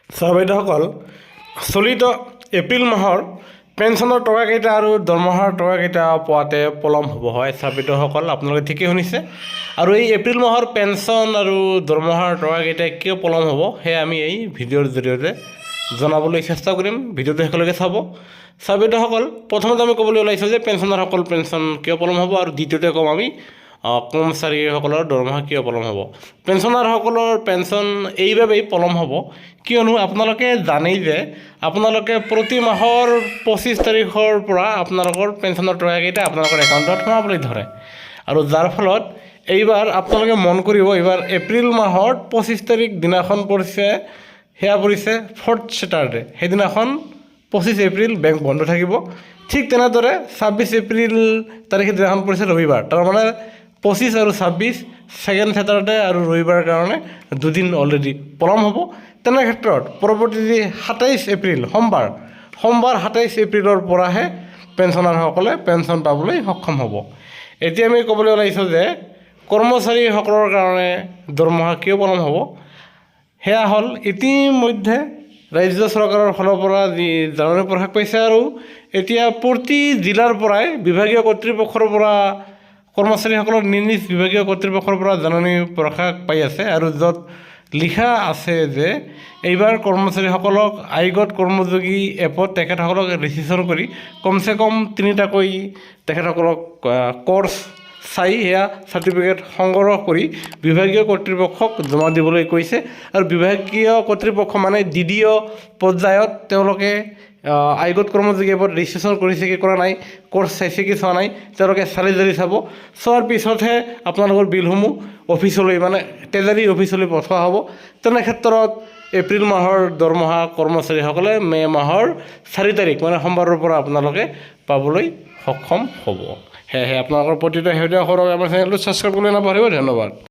Sir বাইদেউসকল, চলিত এপ্ৰিল মাহৰ পেঞ্চনৰ টকাকেইটা আৰু দৰমহাৰ টকাকেইটা পোৱাতে পলম হ'ব। হয় ছাৰ বাইদেউসকল, আপোনালোকে ঠিকেই শুনিছে। আৰু এই এপ্ৰিল মাহৰ পেঞ্চন আৰু দৰমহাৰ টকাকেইটা কিয় পলম হ'ব সেয়া আমি এই ভিডিঅ'ৰ জৰিয়তে জনাবলৈ চেষ্টা কৰিম। ভিডিঅ'টো শেষলৈকে চাব। ছাৰ বাইদেউসকল, প্ৰথমতে আমি ক'বলৈ ওলাইছোঁ যে পেঞ্চনাৰসকল পেঞ্চন কিয় পলম হ'ব, আৰু দ্বিতীয়তে ক'ম আমি কৰ্মচাৰীসকলৰ দৰমহা কিয় পলম হ'ব। পেঞ্চনাৰসকলৰ পেঞ্চন এইবাবেই পলম হ'ব কিয়নো আপোনালোকে জানেই যে আপোনালোকে প্ৰতি মাহৰ 25 তাৰিখৰ পৰা আপোনালোকৰ পেঞ্চনৰ টকাকেইটা আপোনালোকৰ একাউণ্টত সোমাবলৈ ধৰে, আৰু যাৰ ফলত এইবাৰ আপোনালোকে মন কৰিব, এইবাৰ এপ্ৰিল মাহৰ 25 তাৰিখ দিনাখন পৰিছে, সেয়া পৰিছে 4th ছেটাৰডে। সেইদিনাখন 25 এপ্ৰিল বেংক বন্ধ থাকিব। ঠিক তেনেদৰে 26 এপ্ৰিল তাৰিখে দিনাখন পৰিছে ৰবিবাৰ। তাৰমানে 25 আৰু 26 ছেকেণ্ড ছেটাৰডে আৰু ৰবিবাৰৰ কাৰণে দুদিন অলৰেডি পলম হ'ব। তেনে ক্ষেত্ৰত পৰৱৰ্তী 27 এপ্ৰিল সোমবাৰ 27 এপ্ৰিলৰ পৰাহে পেঞ্চনাৰসকলে পেঞ্চন পাবলৈ সক্ষম হ'ব। এতিয়া আমি ক'বলৈ ওলাইছোঁ যে কৰ্মচাৰীসকলৰ কাৰণে দৰমহা কিয় পলম হ'ব। সেয়া হ'ল ইতিমধ্যে ৰাজ্য চৰকাৰৰ ফালৰ পৰা যি জাননী প্ৰকাশ পাইছে, আৰু এতিয়া প্ৰতি জিলাৰ পৰাই বিভাগীয় কৰ্তৃপক্ষৰ পৰা কৰ্মচাৰীসকলৰ নিজ বিভাগীয় কৰ্তৃপক্ষৰ পৰা জাননী প্ৰকাশ পাই আছে, আৰু য'ত লিখা আছে যে এইবাৰ কৰ্মচাৰীসকলক আয়োগত কৰ্মযোগী এপত তেখেতসকলক ৰেজিষ্ট্ৰেশ্যন কৰি কমচে কম 3টাকৈ তেখেতসকলক কৰ্চ চাই সেয়া চাৰ্টিফিকেট সংগ্ৰহ কৰি বিভাগীয় কৰ্তৃপক্ষক জমা দিবলৈ কৈছে। আৰু বিভাগীয় কৰ্তৃপক্ষ মানে DDO পৰ্যায়ত তেওঁলোকে আয়োগত কৰ্মযোগী এপত ৰেজিষ্ট্ৰেশ্যন কৰিছে কি কৰা নাই, কৰ্চ চাইছে কি চোৱা নাই, তেওঁলোকে চালি জাৰি চাব। চোৱাৰ পিছতহে আপোনালোকৰ বিলসমূহ অফিচলৈ মানে ট্ৰেজাৰী অফিচলৈ পঠোৱা হ'ব। তেনে ক্ষেত্ৰত এপ্ৰিল মাহৰ দৰমহা কৰ্মচাৰীসকলে মে' মাহৰ 4 তাৰিখ মানে সোমবাৰৰ পৰা আপোনালোকে পাবলৈ সক্ষম হ'ব। সেয়েহে আপোনালোকৰ প্ৰতিটো শেহতীয়া খবৰ আমাৰ চেনেলটো ছাবস্ক্ৰাইব কৰিবলৈ নাপাহৰিব। ধন্যবাদ।